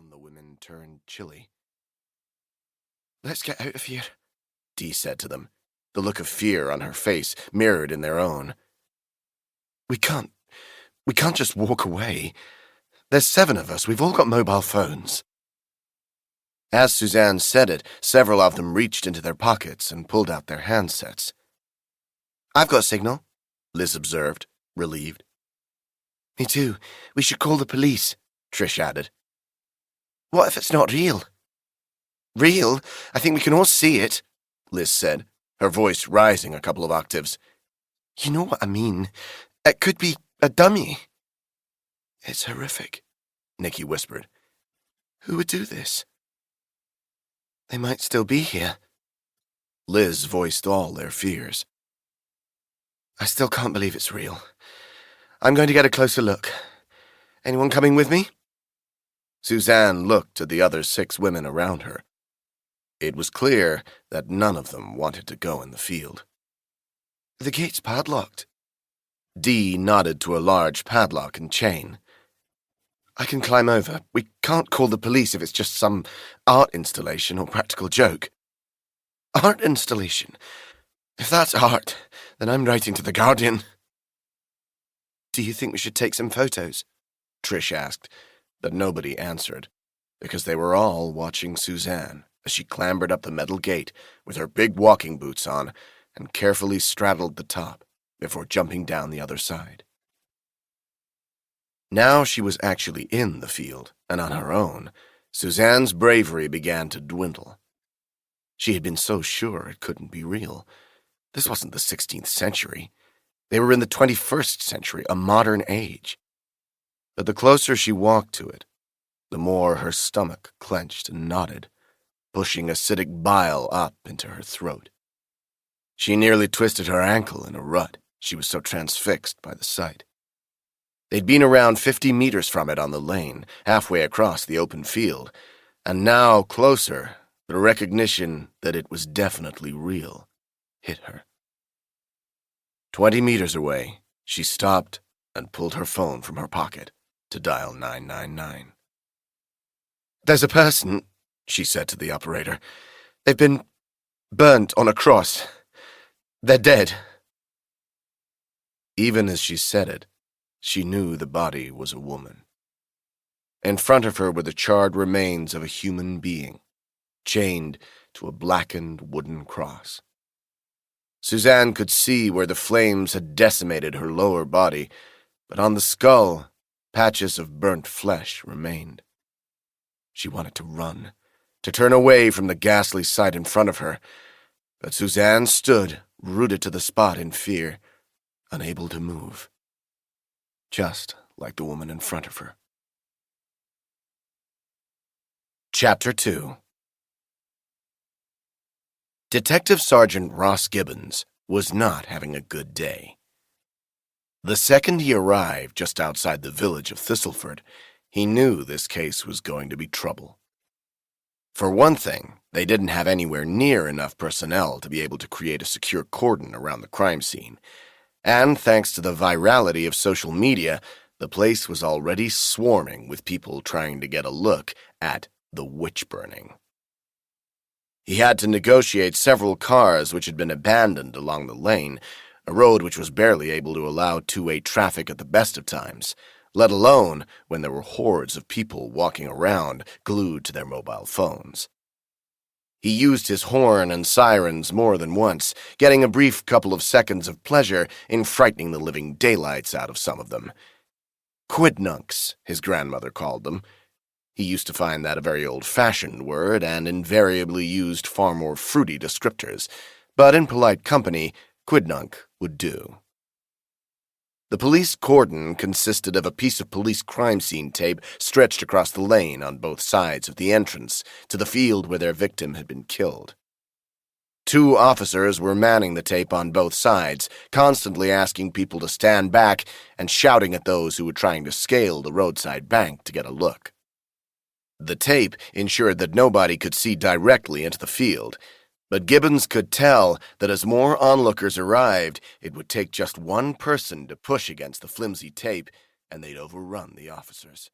The women turned chilly. "Let's get out of here," Dee said to them, the look of fear on her face mirrored in their own. We can't just walk away. There's 7 of us. We've all got mobile phones." As Suzanne said it, several of them reached into their pockets and pulled out their handsets. "I've got signal," Liz observed, relieved. "Me too. We should call the police," Trish added. "What if it's not real?" "Real? I think we can all see it," Liz said, her voice rising a couple of octaves. "You know what I mean. It could be a dummy." "It's horrific," Nikki whispered. "Who would do this?" "They might still be here." Liz voiced all their fears. "I still can't believe it's real. I'm going to get a closer look. Anyone coming with me?" Suzanne looked at the other 6 women around her. It was clear that none of them wanted to go in the field. "The gate's padlocked." Dee nodded to a large padlock and chain. "I can climb over. We can't call the police if it's just some art installation or practical joke." "Art installation? If that's art, then I'm writing to The Guardian." "Do you think we should take some photos?" Trish asked, but nobody answered, because they were all watching Suzanne as she clambered up the metal gate with her big walking boots on and carefully straddled the top before jumping down the other side. Now she was actually in the field, and on her own, Suzanne's bravery began to dwindle. She had been so sure it couldn't be real. This wasn't the 16th century. They were in the 21st century, a modern age. But the closer she walked to it, the more her stomach clenched and knotted, pushing acidic bile up into her throat. She nearly twisted her ankle in a rut. She was so transfixed by the sight. They'd been around 50 meters from it on the lane, halfway across the open field, and now, closer, the recognition that it was definitely real hit her. 20 meters away, she stopped and pulled her phone from her pocket to dial 999. "There's a person," she said to the operator. "They've been burnt on a cross. They're dead." Even as she said it, she knew the body was a woman. In front of her were the charred remains of a human being, chained to a blackened wooden cross. Suzanne could see where the flames had decimated her lower body, but on the skull, patches of burnt flesh remained. She wanted to run, to turn away from the ghastly sight in front of her, but Suzanne stood, rooted to the spot in fear, unable to move, just like the woman in front of her. Chapter 2. Detective Sergeant Ross Gibbons was not having a good day. The second he arrived just outside the village of Thistleford, he knew this case was going to be trouble. For one thing, they didn't have anywhere near enough personnel to be able to create a secure cordon around the crime scene, and thanks to the virality of social media, the place was already swarming with people trying to get a look at the witch burning. He had to negotiate several cars which had been abandoned along the lane, a road which was barely able to allow two-way traffic at the best of times, let alone when there were hordes of people walking around glued to their mobile phones. He used his horn and sirens more than once, getting a brief couple of seconds of pleasure in frightening the living daylights out of some of them. Quidnuncs, his grandmother called them. He used to find that a very old-fashioned word and invariably used far more fruity descriptors, but in polite company, quidnunc would do. The police cordon consisted of a piece of police crime scene tape stretched across the lane on both sides of the entrance to the field where their victim had been killed. 2 officers were manning the tape on both sides, constantly asking people to stand back and shouting at those who were trying to scale the roadside bank to get a look. The tape ensured that nobody could see directly into the field, but Gibbons could tell that as more onlookers arrived, it would take just one person to push against the flimsy tape, and they'd overrun the officers.